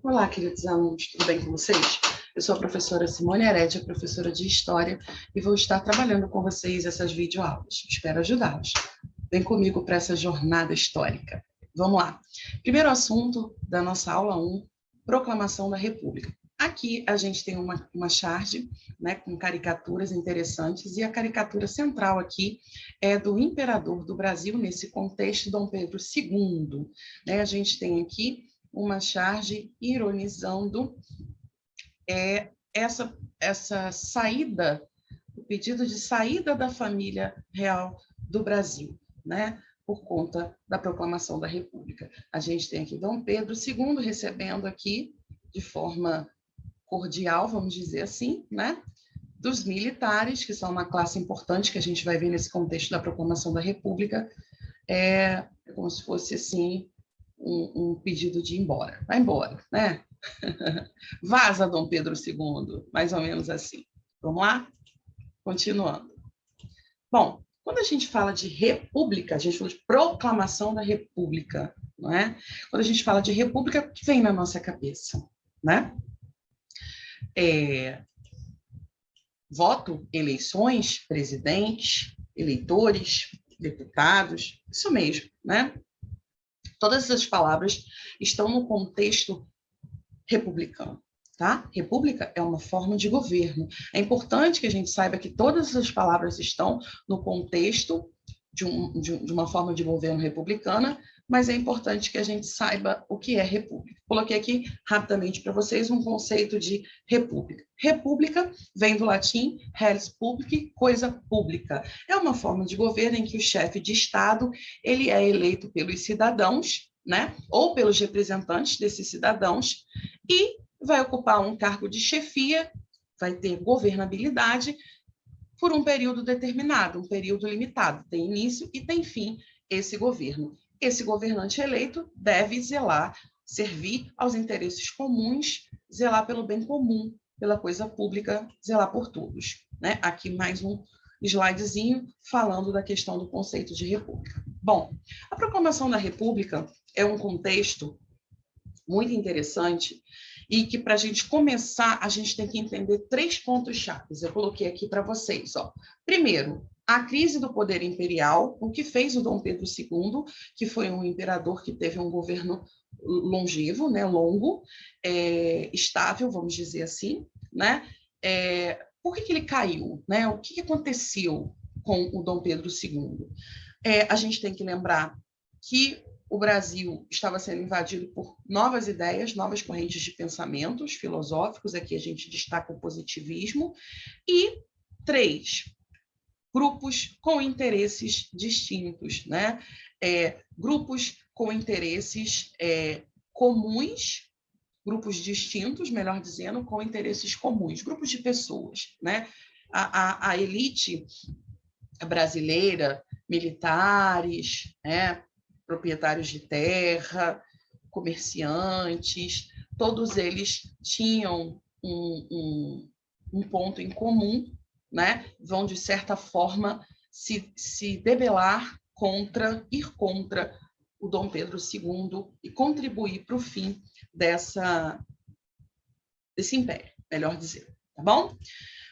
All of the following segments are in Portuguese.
Olá, queridos alunos, tudo bem com vocês? Eu sou a professora Simone Heredia, professora de História, e vou estar trabalhando com vocês essas videoaulas. Espero ajudá-los. Vem comigo para essa jornada histórica. Vamos lá. Primeiro assunto da nossa aula 1, Proclamação da República. Aqui a gente tem uma charge, né, com caricaturas interessantes, e a caricatura central aqui é do imperador do Brasil, nesse contexto, Dom Pedro II. Né, a gente tem aqui uma charge ironizando essa saída, o pedido de saída da família real do Brasil, né, por conta da proclamação da República. A gente tem aqui Dom Pedro II recebendo aqui, de forma cordial, vamos dizer assim, né, dos militares, que são uma classe importante que a gente vai ver nesse contexto da proclamação da República, como se fosse assim, um pedido de ir embora. Vai embora, né? Vaza, Dom Pedro II, mais ou menos assim. Vamos lá? Continuando. Bom, quando a gente fala de república, a gente fala de proclamação da república, não é? Quando a gente fala de república, o que vem na nossa cabeça, né? Voto, eleições, presidentes, eleitores, deputados, isso mesmo, né? Todas essas palavras estão no contexto republicano, tá? República é uma forma de governo. É importante que a gente saiba que todas essas palavras estão no contexto de uma forma de governo republicana, mas é importante que a gente saiba o que é república. Coloquei aqui rapidamente para vocês um conceito de república. República vem do latim res publicae, coisa pública. É uma forma de governo em que o chefe de Estado ele é eleito pelos cidadãos, né, ou pelos representantes desses cidadãos, e vai ocupar um cargo de chefia, vai ter governabilidade por um período determinado, um período limitado. Tem início e tem fim esse governo. Esse governante eleito deve zelar, servir aos interesses comuns, zelar pelo bem comum, pela coisa pública, zelar por todos. Né? Aqui mais um slidezinho falando da questão do conceito de república. Bom, a proclamação da República é um contexto muito interessante e que, para a gente começar, a gente tem que entender 3 pontos chaves. Eu coloquei aqui para vocês. Ó. Primeiro, a crise do poder imperial, o que fez o Dom Pedro II, que foi um imperador que teve um governo longevo, né, longo, estável, vamos dizer assim, né? Por que ele caiu? Né? O que aconteceu com o Dom Pedro II? A gente tem que lembrar que o Brasil estava sendo invadido por novas ideias, novas correntes de pensamentos filosóficos, aqui a gente destaca o positivismo, e 3, grupos com interesses distintos, né? Grupos com interesses comuns, grupos distintos, melhor dizendo, com interesses comuns, grupos de pessoas, né? A elite brasileira, militares, né? Proprietários de terra, comerciantes, todos eles tinham um ponto em comum, né? Vão, de certa forma, se debelar ir contra o Dom Pedro II e contribuir para o fim desse império, melhor dizer, tá bom?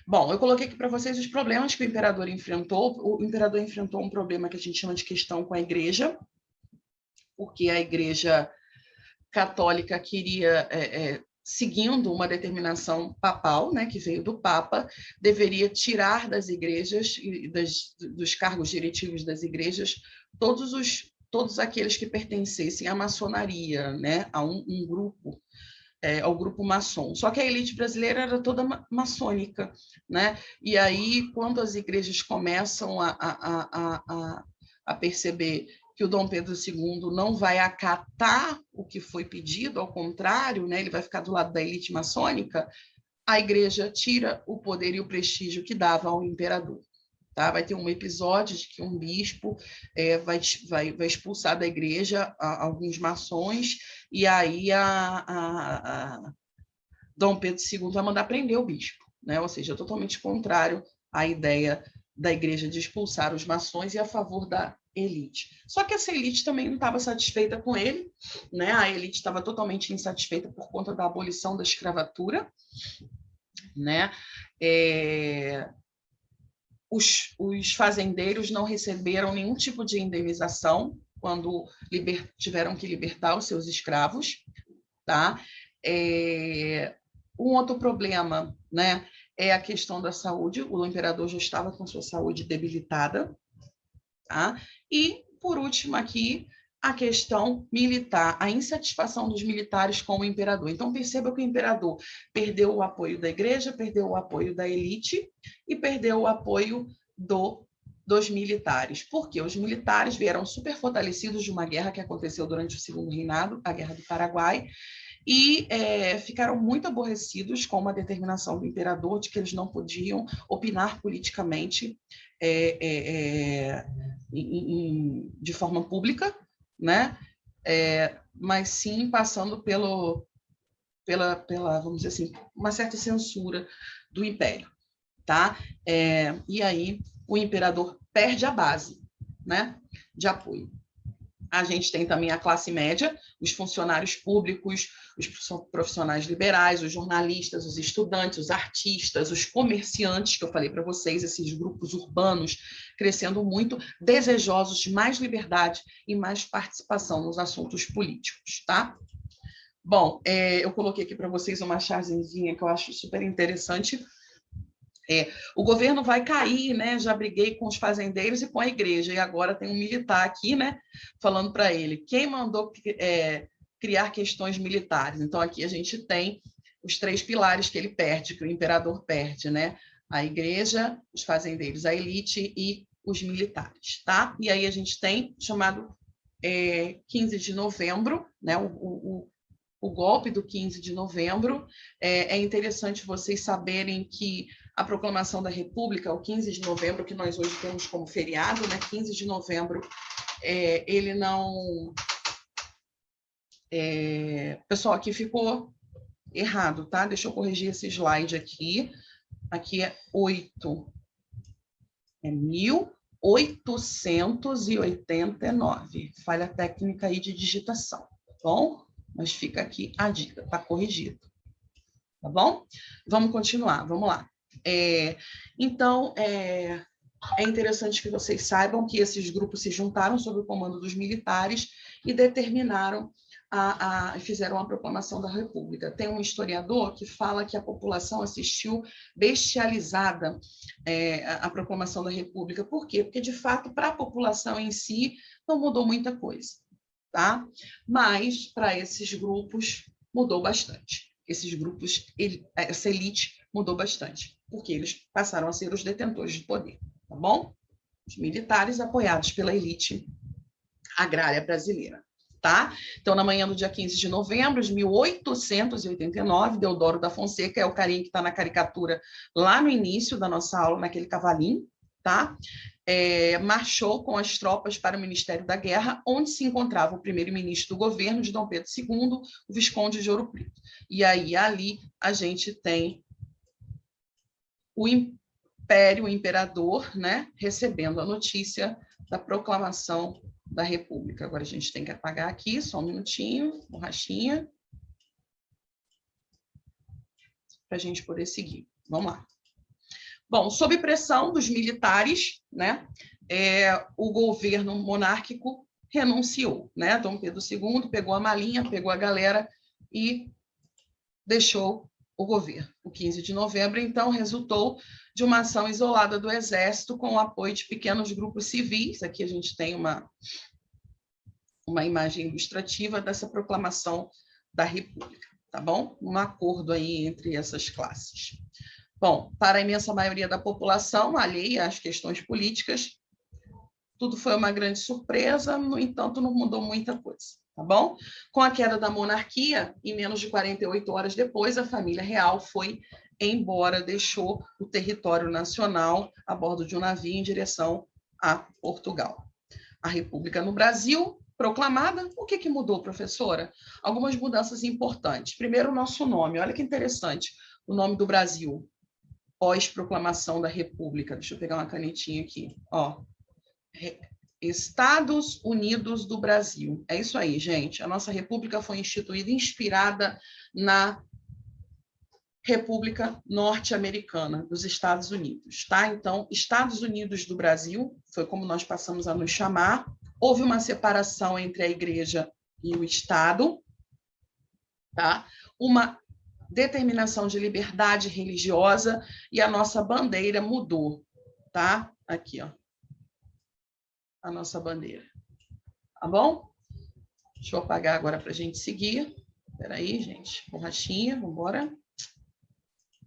Bom, eu coloquei aqui para vocês os problemas que o imperador enfrentou. O imperador enfrentou um problema que a gente chama de questão com a igreja, porque a Igreja Católica queria, seguindo uma determinação papal, né, que veio do Papa, deveria tirar das igrejas e dos cargos diretivos das igrejas todos aqueles que pertencessem à maçonaria, né, a um grupo, ao grupo maçom. Só que a elite brasileira era toda maçônica, né? E aí, quando as igrejas começam a perceber que o Dom Pedro II não vai acatar o que foi pedido, ao contrário, né, ele vai ficar do lado da elite maçônica, a igreja tira o poder e o prestígio que dava ao imperador. Tá? Vai ter um episódio de que um bispo vai expulsar da igreja alguns maçons, e aí Dom Pedro II vai mandar prender o bispo, né? Ou seja, totalmente contrário à ideia da igreja de expulsar os maçons e a favor da elite. Só que essa elite também não estava satisfeita com ele, né? A elite estava totalmente insatisfeita por conta da abolição da escravatura, né? Os fazendeiros não receberam nenhum tipo de indenização quando tiveram que libertar os seus escravos, tá? Um outro problema, né, é a questão da saúde. O imperador já estava com sua saúde debilitada, tá? E, por último, aqui, a questão militar, a insatisfação dos militares com o imperador. Então, perceba que o imperador perdeu o apoio da igreja, perdeu o apoio da elite e perdeu o apoio dos militares. Porque os militares vieram super fortalecidos de uma guerra que aconteceu durante o Segundo Reinado, a Guerra do Paraguai, e ficaram muito aborrecidos com uma determinação do imperador de que eles não podiam opinar politicamente de forma pública, né? Mas sim passando pela, vamos dizer assim, uma certa censura do império, tá? E aí o imperador perde a base, né, de apoio. A gente tem também a classe média, os funcionários públicos, os profissionais liberais, os jornalistas, os estudantes, os artistas, os comerciantes, que eu falei para vocês, esses grupos urbanos crescendo muito, desejosos de mais liberdade e mais participação nos assuntos políticos, tá? Bom, eu coloquei aqui para vocês uma chargezinha que eu acho super interessante. O governo vai cair, né? Já briguei com os fazendeiros e com a igreja, e agora tem um militar aqui, né? Falando para ele, quem mandou criar questões militares? Então, aqui a gente tem os 3 pilares que ele perde, que o imperador perde, né? A igreja, os fazendeiros, a elite e os militares, tá? E aí a gente tem chamado 15 de novembro, né? O golpe do 15 de novembro. É interessante vocês saberem que a proclamação da República, o 15 de novembro, que nós hoje temos como feriado, né? 15 de novembro, ele não... Pessoal, aqui ficou errado, tá? Deixa eu corrigir esse slide aqui. Aqui é 1889. Falha técnica aí de digitação, tá bom? Mas fica aqui a dica, tá corrigido. Tá bom? Vamos continuar, vamos lá. Então, é interessante que vocês saibam que esses grupos se juntaram sob o comando dos militares e determinaram, fizeram a proclamação da República. Tem um historiador que fala que a população assistiu bestializada à proclamação da República. Por quê? Porque, de fato, para a população em si, não mudou muita coisa, tá? Mas, para esses grupos, mudou bastante. Esses grupos, essa elite mudou bastante, porque eles passaram a ser os detentores de poder, tá bom? Os militares apoiados pela elite agrária brasileira, tá? Então, na manhã do dia 15 de novembro de 1889, Deodoro da Fonseca, é o carinha que está na caricatura lá no início da nossa aula, naquele cavalinho, tá? Marchou com as tropas para o Ministério da Guerra, onde se encontrava o primeiro-ministro do governo de Dom Pedro II, o Visconde de Ouro Preto. E aí, ali, a gente tem o império, o imperador, né, recebendo a notícia da proclamação da República. Agora a gente tem que apagar aqui, só um minutinho, borrachinha, para a gente poder seguir. Vamos lá. Bom, sob pressão dos militares, né, o governo monárquico renunciou, né? Dom Pedro II pegou a malinha, pegou a galera e deixou o governo. O 15 de novembro, então, resultou de uma ação isolada do Exército com o apoio de pequenos grupos civis. Aqui a gente tem uma imagem ilustrativa dessa proclamação da República, tá bom? Um acordo aí entre essas classes. Bom, para a imensa maioria da população, alheia às questões políticas, tudo foi uma grande surpresa, no entanto, não mudou muita coisa, tá bom? Com a queda da monarquia, em menos de 48 horas depois, a família real foi embora, deixou o território nacional a bordo de um navio em direção a Portugal. A República no Brasil, proclamada, o que mudou, professora? Algumas mudanças importantes. Primeiro, o nosso nome. Olha que interessante, o nome do Brasil, pós-proclamação da República. Deixa eu pegar uma canetinha aqui. Ó. Estados Unidos do Brasil. É isso aí, gente. A nossa república foi instituída inspirada na República Norte-Americana dos Estados Unidos, tá? Então, Estados Unidos do Brasil foi como nós passamos a nos chamar. Houve uma separação entre a igreja e o Estado, tá? Uma determinação de liberdade religiosa e a nossa bandeira mudou, tá? Aqui, ó. A nossa bandeira. Tá bom? Deixa eu apagar agora para a gente seguir. Espera aí, gente. Borrachinha, vamos embora.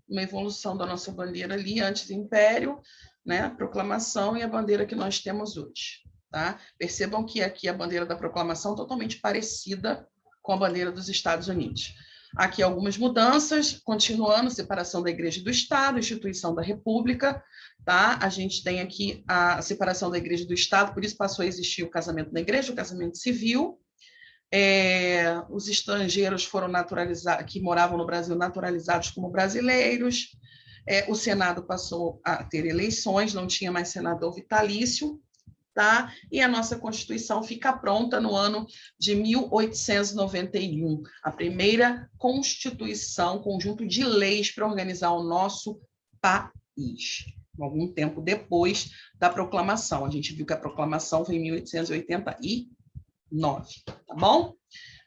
Uma evolução da nossa bandeira ali, antes do Império, né? A proclamação e a bandeira que nós temos hoje. Tá? Percebam que aqui a bandeira da proclamação é totalmente parecida com a bandeira dos Estados Unidos. Aqui algumas mudanças, continuando, separação da igreja e do Estado, instituição da República, tá? A gente tem aqui a separação da igreja e do Estado, por isso passou a existir o casamento na igreja, o casamento civil. Os estrangeiros foram naturalizados, que moravam no Brasil, naturalizados como brasileiros. O Senado passou a ter eleições, não tinha mais senador vitalício, tá? E a nossa Constituição fica pronta no ano de 1891, a primeira Constituição, conjunto de leis para organizar o nosso país. Algum tempo depois da proclamação. A gente viu que a proclamação foi em 1889. Tá bom?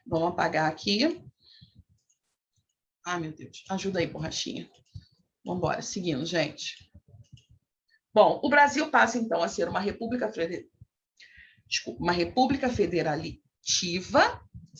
Vamos apagar aqui. Ai, meu Deus. Ajuda aí, borrachinha. Vamos embora. Seguindo, gente. Bom, o Brasil passa, então, a ser uma república federativa,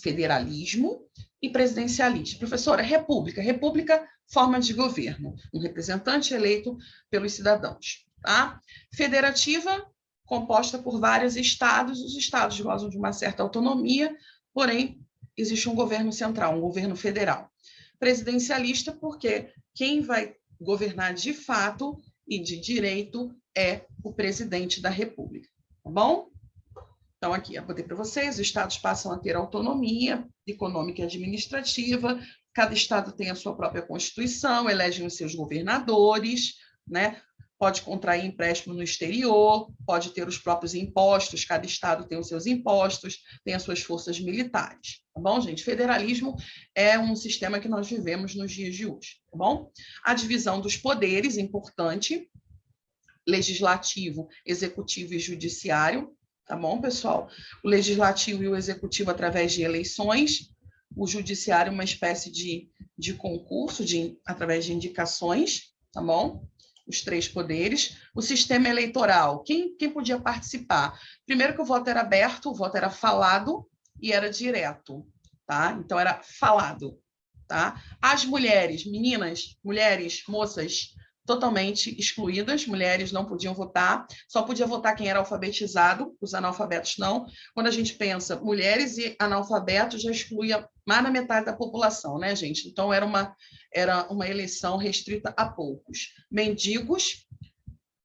federalismo e presidencialista. Professora, república, forma de governo, um representante eleito pelos cidadãos. Tá? Federativa, composta por vários estados, os estados gozam de uma certa autonomia, porém, existe um governo central, um governo federal. Presidencialista, porque quem vai governar de fato e de direito é o presidente da República, tá bom? Então, aqui, eu botei para vocês, os estados passam a ter autonomia econômica e administrativa, cada estado tem a sua própria Constituição, elegem os seus governadores, né? Pode contrair empréstimo no exterior, pode ter os próprios impostos, cada estado tem os seus impostos, tem as suas forças militares, tá bom, gente? Federalismo é um sistema que nós vivemos nos dias de hoje, tá bom? A divisão dos poderes, importante, legislativo, executivo e judiciário, tá bom, pessoal? O legislativo e o executivo através de eleições, o judiciário uma espécie de concurso, através de indicações, tá bom? Os três poderes. O sistema eleitoral, quem podia participar? Primeiro que o voto era aberto, o voto era falado e era direto, tá? Então, era falado, tá? As mulheres, meninas, mulheres, moças, totalmente excluídas, mulheres não podiam votar, só podia votar quem era alfabetizado, os analfabetos não. Quando a gente pensa mulheres e analfabetos, já excluía mais da metade da população, né, gente? Então, era uma eleição restrita a poucos. Mendigos,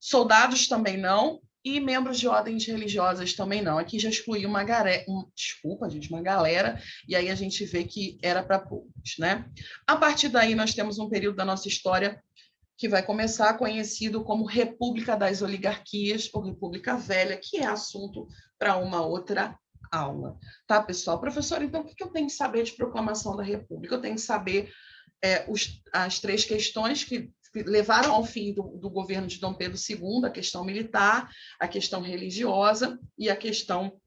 soldados também não, e membros de ordens religiosas também não. Aqui já excluía uma galera, e aí a gente vê que era para poucos, né? A partir daí, nós temos um período da nossa história que vai começar conhecido como República das Oligarquias, ou República Velha, que é assunto para uma outra aula. Tá, pessoal? Professor, então, o que eu tenho que saber de proclamação da República? Eu tenho que saber as três questões que levaram ao fim do governo de Dom Pedro II, a questão militar, a questão religiosa e a questão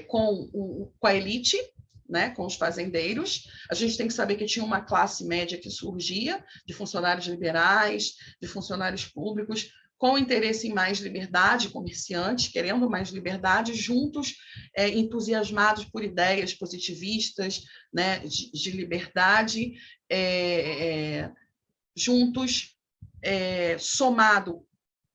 com a elite, né, com os fazendeiros. A gente tem que saber que tinha uma classe média que surgia, de funcionários liberais, de funcionários públicos, com interesse em mais liberdade, comerciantes, querendo mais liberdade, juntos, entusiasmados por ideias positivistas, né, de liberdade, juntos, somado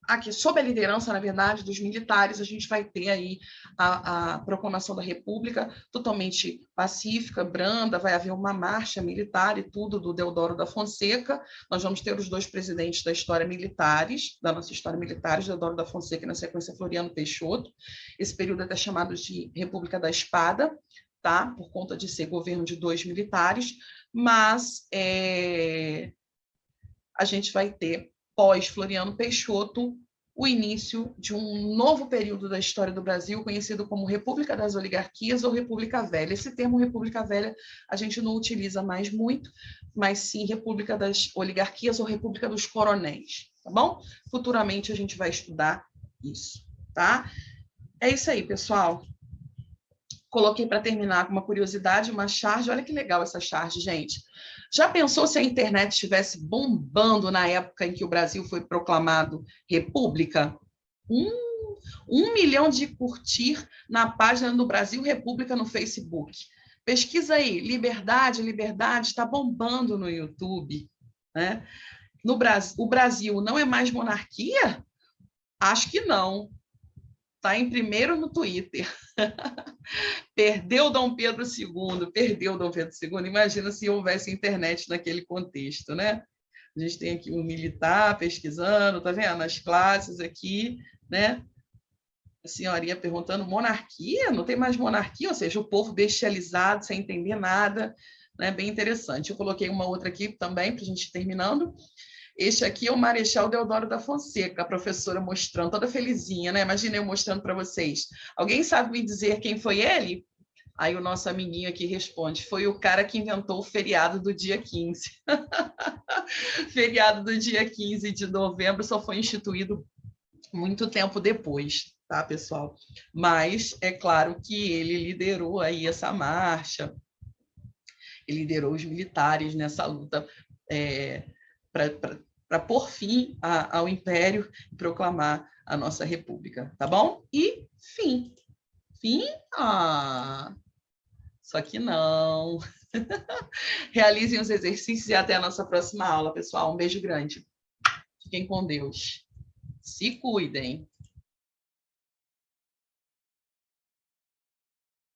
aqui, sob a liderança, na verdade, dos militares, a gente vai ter aí a proclamação da República totalmente pacífica, branda, vai haver uma marcha militar e tudo do Deodoro da Fonseca. Nós vamos ter os dois presidentes da história militares, da nossa história militares, Deodoro da Fonseca e, na sequência, Floriano Peixoto. Esse período é até chamado de República da Espada, tá? Por conta de ser governo de dois militares, mas a gente vai ter pós-Floriano Peixoto, o início de um novo período da história do Brasil, conhecido como República das Oligarquias ou República Velha. Esse termo República Velha a gente não utiliza mais muito, mas sim República das Oligarquias ou República dos Coronéis, tá bom? Futuramente a gente vai estudar isso, tá? É isso aí, pessoal. Coloquei para terminar com uma curiosidade, uma charge. Olha que legal essa charge, gente. Já pensou se a internet estivesse bombando na época em que o Brasil foi proclamado república? 1 milhão de curtir na página do Brasil República no Facebook. Pesquisa aí, liberdade, liberdade, está bombando no YouTube. Né? No Brasil, o Brasil não é mais monarquia? Acho que não. Está em primeiro no Twitter. Perdeu Dom Pedro II, perdeu Dom Pedro II. Imagina se houvesse internet naquele contexto, né? A gente tem aqui um militar pesquisando, tá vendo? As classes aqui, né? A senhorinha perguntando, monarquia? Não tem mais monarquia? Ou seja, o povo bestializado, sem entender nada, né? Bem interessante. Eu coloquei uma outra aqui também, para a gente ir terminando. Este aqui é o Marechal Deodoro da Fonseca, a professora mostrando, toda felizinha, né? Imagina eu mostrando para vocês. Alguém sabe me dizer quem foi ele? Aí o nosso amiguinho aqui responde, foi o cara que inventou o feriado do dia 15. Feriado do dia 15 de novembro só foi instituído muito tempo depois, tá, pessoal? Mas é claro que ele liderou aí essa marcha, ele liderou os militares nessa luta para pôr fim ao Império e proclamar a nossa República, tá bom? E fim. Fim? Ah, só que não. Realizem os exercícios e até a nossa próxima aula, pessoal. Um beijo grande. Fiquem com Deus. Se cuidem.